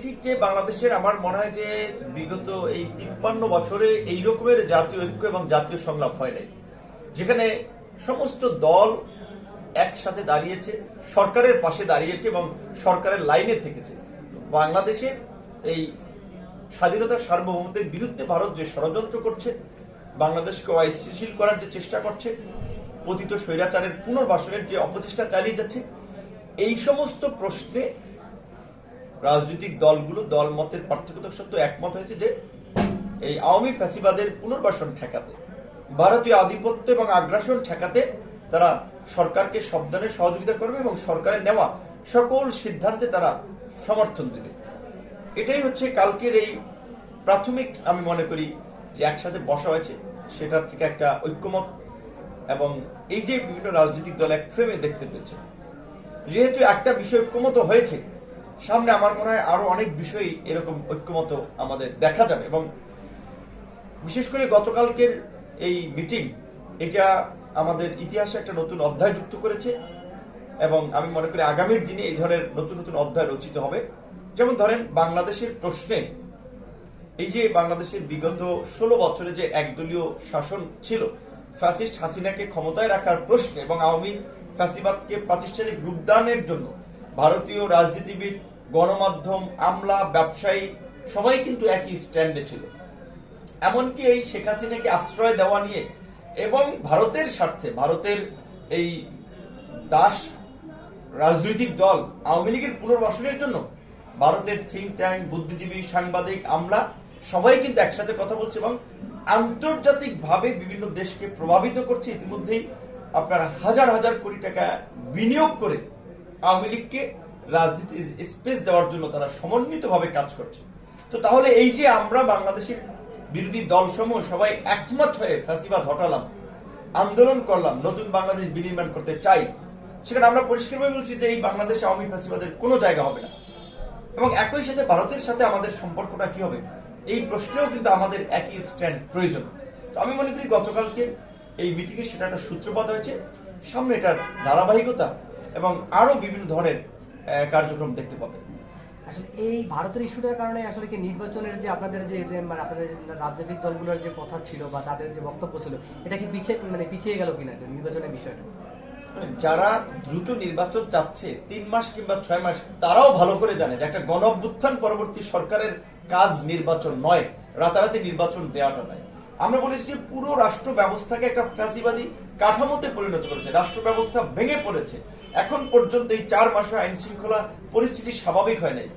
ঠিক যে বাংলাদেশের আমার মনে হয় যে বিগত এই 53 বছরে এই রকমের জাতীয় ঐক্য এবং জাতীয় সংলাপ হয় নাই, যেখানে সমস্ত দল একসাথে দাঁড়িয়েছে, সরকারের পাশে দাঁড়িয়েছে এবং সরকারের লাইনে থেকেছে। বাংলাদেশের এই স্বাধীনতা সার্বভৌমত্বের বিরুদ্ধে ভারত যে ষড়যন্ত্র করছে, বাংলাদেশকে অস্থিতিশীল করার যে চেষ্টা করছে, পতিত স্বৈরাচারের পুনর্বাসনের যে অপচেষ্টা চালিয়ে যাচ্ছে, এই সমস্ত প্রশ্নে রাজনৈতিক দলগুলো দল মতের পার্থক্য সত্ত্বেও একমত হয়েছে যে এই আওয়ামী ফ্যাসিবাদের পুনর্বাসন ঠেকাতে, ভারতীয় আধিপত্য এবং আগ্রাসন ঠেকাতে তারা সরকারকে সবদানে সহযোগিতা করবে এবং সরকারের নেওয়া সকল সিদ্ধান্তে তারা সমর্থন দেবে। এটাই হচ্ছে কালকের এই প্রাথমিক, আমি মনে করি যে একসাথে বসা হয়েছে, সেটার থেকে একটা ঐক্যমত এবং এই যে বিভিন্ন রাজনৈতিক দল এক ফ্রেমে দেখতে পেয়েছে। যেহেতু একটা বিষয় ঐক্যমত হয়েছে, সামনে আমার মনে হয় আরো অনেক বিষয় এরকম ঐক্যমত আমাদের দেখা যাবে এবং বিশেষ করে গতকালকের এই মিটিং, এটা আমাদের ইতিহাসে একটা নতুন অধ্যায় যুক্ত করেছে এবং আমি মনে করি আগামীর দিনে এই ধরনের নতুন নতুন অধ্যায় রচিত হবে। যেমন ধরেন বাংলাদেশের প্রশ্নে, এই যে বাংলাদেশের বিগত 16 বছরে যে একদলীয় শাসন ছিল, ফ্যাসিস্ট হাসিনাকে ক্ষমতায় রাখার প্রশ্নে এবং আওয়ামী ফ্যাসিবাদকে প্রাতিষ্ঠানিক রূপদানের জন্য ভারতীয় রাজনীতিবিদ, গণমাধ্যম, আমলা, ব্যবসায়ী সবাই কিন্তু একই স্ট্যান্ডে ছিল। এমনকি এই শেখ হাসিনাকে আশ্রয় দেওয়া নিয়ে এবং ভারতের স্বার্থে, ভারতের এই দাস রাজনৈতিক দল আওয়ামী লীগের পুনর্বাসনের জন্য ভারতের থিঙ্ক ট্যাঙ্ক, বুদ্ধিজীবী, সাংবাদিক, আমলা সবাই কিন্তু একসাথে কথা বলছে এবং আন্তর্জাতিকভাবে বিভিন্ন দেশকে প্রভাবিত করছে। ইতিমধ্যেই আপনার হাজার হাজার কোটি টাকা বিনিয়োগ করে আওয়ামী লীগকে রাজনীতি স্পেস দেওয়ার জন্য তারা সমন্বিতভাবে কাজ করছে। তো তাহলে এই যে আমরা বাংলাদেশের বিরোধী দলসমূহ সবাই একমত হয়ে ফ্যাসিবাদ হটালাম, আন্দোলন করলাম, নতুন বাংলাদেশ বিনির্মাণ করতে চাই, সেখানে আমরা পরিষ্কারভাবে বলছি যে এই বাংলাদেশে আওয়ামী ফ্যাসিবাদের কোনো জায়গা হবে না এবং একই সাথে ভারতের সাথে আমাদের সম্পর্কটা কি হবে, এই প্রশ্নেও কিন্তু আমাদের একই স্ট্যান্ড প্রয়োজন। তো আমি মনে করি গতকালকে এই মিটিংয়ে সেটা একটা সূত্রপাত হয়েছে, সামনে এটার ধারাবাহিকতা এবং আরো বিভিন্ন ধরনের কার্যক্রম দেখতে পাবে। আসলে এই ভারতের ইস্যুটার কারণে আসলে কি নির্বাচনের যে আপনাদের যে মানে আপনাদের রাজনৈতিক দলগুলোর যে কথা ছিল বা তাদের যে বক্তব্য ছিল, এটা কি পিছিয়ে গেল কিনা নির্বাচনের বিষয়টা? যারা দ্রুত নির্বাচন চাচ্ছে 3 মাস কিংবা 6 মাস, তারাও ভালো করে জানে যে একটা গণ অভ্যুত্থান পরবর্তী সরকারের কাজ নির্বাচন নয়, রাতারাতি নির্বাচন দেওয়াটা নয়। আমরা বলেছি যে পুরো রাষ্ট্র ব্যবস্থাকে একটা ফ্যাসিবাদী কাঠামোতে পরিণত করেছে, রাষ্ট্র ব্যবস্থা ভেঙে পড়েছে। এখন পর্যন্ত এই 4 মাসে আইন শৃঙ্খলা পরিস্থিতি স্বাভাবিক হয় নাই,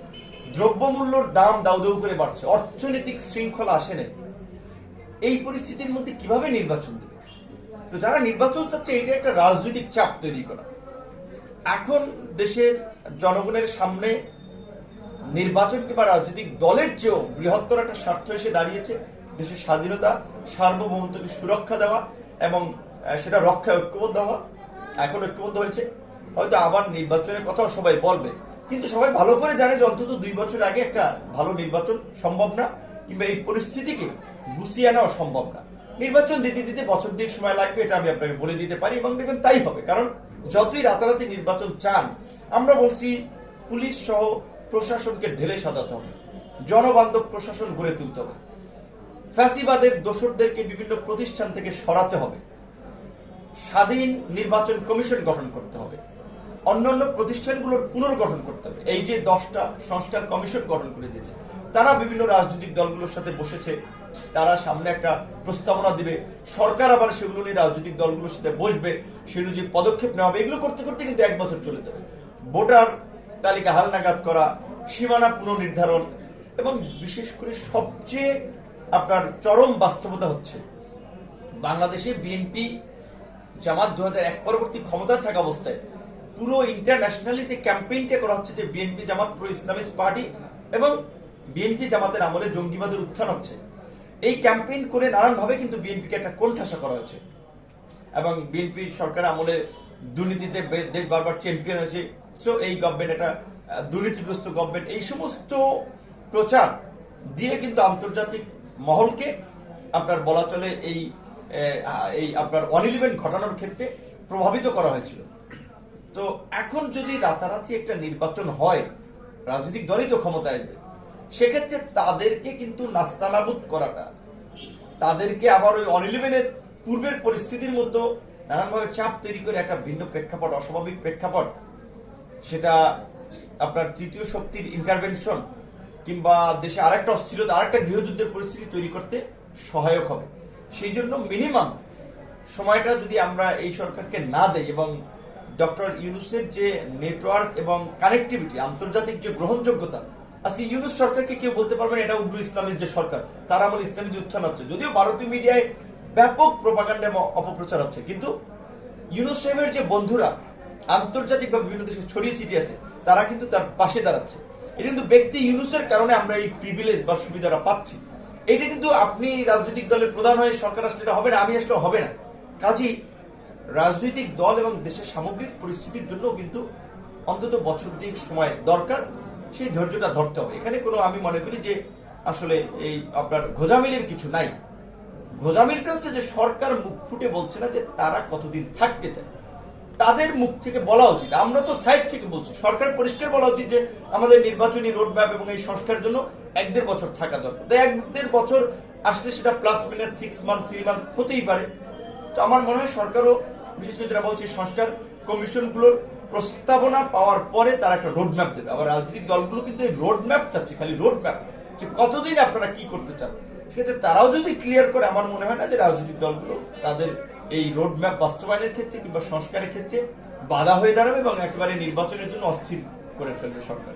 দ্রব্যমূল্যর দাম দাউ দাউ করে বাড়ছে, অর্থনৈতিক শৃঙ্খলা আসে নাই। এই পরিস্থিতির মধ্যে কিভাবে নির্বাচন দেবে? তো যারা নির্বাচন চাচ্ছে, এটা একটা রাজনৈতিক চাপ তৈরি করা। এখন দেশের জনগণের সামনে নির্বাচন কিংবা রাজনৈতিক দলের চেয়েও বৃহত্তর একটা স্বার্থ এসে দাঁড়িয়েছে, দেশের স্বাধীনতা সার্বভৌমত্বকে সুরক্ষা দেওয়া এবং সেটা রক্ষায় ঐক্যবদ্ধ হওয়া। এখন ঐক্যবদ্ধ হয়েছে, হয়তো আবার নির্বাচনের কথাও সবাই বলবে, কিন্তু সবাই ভালো করে জানে যে অন্তত 2 বছর আগে একটা ভালো নির্বাচন সম্ভব না, কিংবা এই পরিস্থিতিকে গুছিয়ে আনাও সম্ভব না। নির্বাচন দিতে দিতে বছর 2 সময় লাগবে, এটা আমি আপনাকে বলে দিতে পারি এবং দেখবেন তাই হবে। কারণ যতই রাতারাতি নির্বাচন চান, আমরা বলছি পুলিশ সহ প্রশাসনকে ঢেলে সাজাতে হবে, জনবান্ধব প্রশাসন গড়ে তুলতে হবে, ফ্যাসিবাদের দোসরদেরকে বিভিন্ন প্রতিষ্ঠান থেকে সরাতে হবে, স্বাধীন নির্বাচন কমিশন গঠন করতে হবে, অন্যান্য প্রতিষ্ঠানগুলোর পুনর্গঠন করতে হবে। এই যে 10টা সংস্কার কমিশন গঠন করে দিয়েছে, তারা বিভিন্ন রাজনৈতিক দলগুলোর সাথে বসেছে, তারা সামনে একটা প্রস্তাবনা দিবে, সরকার আবার সেগুলো নিয়ে রাজনৈতিক দলগুলোর সাথে বসবে, সেগুলো যে পদক্ষেপ নেওয়া হবে, এগুলো করতে করতে কিন্তু 1 বছর চলে যাবে। ভোটার তালিকা হালনাগাদ করা, সীমানা পুনর্নির্ধারণ এবং বিশেষ করে সবচেয়ে আপনার চরম বাস্তবতা হচ্ছে বাংলাদেশে বিএনপি জামাত 2001 পরবর্তী ক্ষমতা থাকা অবস্থায় পুরো ইন্টারন্যাশনালি যে ক্যাম্পেইনটা করা হচ্ছে যে বিএনপি জামাত প্রো ইসলামিস্ট পার্টি এবং বিএনপি জামাতের আমলে জঙ্গিবাদের উত্থান হচ্ছে, এই ক্যাম্পেইন করে নানানভাবে কিন্তু বিএনপিকে একটা কোণঠাসা করা হয়েছে এবং বিএনপি সরকার আমলে দুর্নীতিতে দেশ বারবার চ্যাম্পিয়ন হয়েছে। সো এই গভর্নমেন্ট একটা দুর্নীতিগ্রস্ত গভর্নমেন্ট, এই সমস্ত প্রচার দিয়ে কিন্তু আন্তর্জাতিক মহলকে আপনার বলা চলে এই আপনার অনিলিমেন্ট ঘটানোর ক্ষেত্রে প্রভাবিত করা হয়েছিল। তো এখন যদি রাতারাতি একটা নির্বাচন হয়, রাজনৈতিক দলই তো ক্ষমতায় আসবে, সেক্ষেত্রে তাদেরকে কিন্তু নাস্তানাবুদ করাটা, তাদেরকে আবার ওই অন-11-এর পূর্বের পরিস্থিতির মতো নানানভাবে চাপ তৈরি করে একটা ভিন্ন প্রেক্ষাপট, অস্বাভাবিক প্রেক্ষাপট, সেটা আপনার তৃতীয় শক্তির ইন্টারভেনশন কিংবা দেশে আরেকটা অস্থিরতা, আরেকটা গৃহযুদ্ধের পরিস্থিতি তৈরি করতে সহায়ক হবে। সেই জন্য মিনিমাম সময়টা যদি আমরা এই সরকারকে না দেই এবং ডক্টর ইউনূসের যে নেটওয়ার্ক এবং কানেক্টিভিটি, আন্তর্জাতিক যে গ্রহণযোগ্যতা, আজকে ইউনূস সরকারকে কেউ বলতে পারবে না এটা উগ্র ইসলামিক যে সরকার, তার আমল ইসলামী যে উত্থান হচ্ছে। যদিও ভারতীয় মিডিয়ায় ব্যাপক প্রোপাগান্ডা এবং অপপ্রচার হচ্ছে, কিন্তু ইউনূস সাহেবের যে বন্ধুরা আন্তর্জাতিক বা বিভিন্ন দেশে ছড়িয়ে ছিটিয়ে আছে, তারা কিন্তু তার পাশে দাঁড়াচ্ছে। এটা কিন্তু ব্যক্তি ইউনূসের কারণে আমরা এই প্রিভিলেজ বা সুবিধাটা পাচ্ছি। এটা কিন্তু আপনি রাজনৈতিক দলের প্রধান হয়ে সরকার আসলে এটা হবে না, আমি আসলে হবে না। কাজেই রাজনৈতিক দল এবং দেশের সামগ্রিক পরিস্থিতির জন্য কিন্তু অন্তত বছর দুয়েক সময় দরকার, সেই ধৈর্যটা ধরতে হবে। এখানে কোনো, আমি মনে করি যে আসলে এই আপনার ঘোজামিলের কিছু নাই। ঘোজামিলটা হচ্ছে যে সরকার মুখ ফুটে বলছে না যে তারা কতদিন থাকতে চায়, তাদের মুখ থেকে বলা উচিত। আমরা তো সাইড থেকে বলছি, সরকার পরিষ্কার বলা উচিত যে আমাদের নির্বাচনী রোডম্যাপ এবং এই সংস্কারের জন্য 1-1.5 বছর থাকা দরকার। তাই 1-1.5 বছর আসলে সেটা প্লাস মাইনাস 6 মান্থ 3 মান্থ হতেই পারে। তো আমার মনে হয় সরকারও, বিশেষ করে যারা বলছে সংস্কার কমিশনগুলোর প্রস্তাবনা পাওয়ার পরে তারা একটা রোডম্যাপ দেবে। আবার রাজনৈতিক দলগুলো কিন্তু এই রোডম্যাপ চাচ্ছে, খালি রোডম্যাপ, যে কতদিন আপনারা কি করতে চান। সেক্ষেত্রে তারাও যদি ক্লিয়ার করে, আমার মনে হয় না যে রাজনৈতিক দলগুলো তাদের এই রোডম্যাপ বাস্তবায়নের ক্ষেত্রে কিংবা সংস্কারের ক্ষেত্রে বাধা হয়ে দাঁড়াবে এবং একেবারে নির্বাচনের জন্য অস্থির করে ফেলবে সরকার।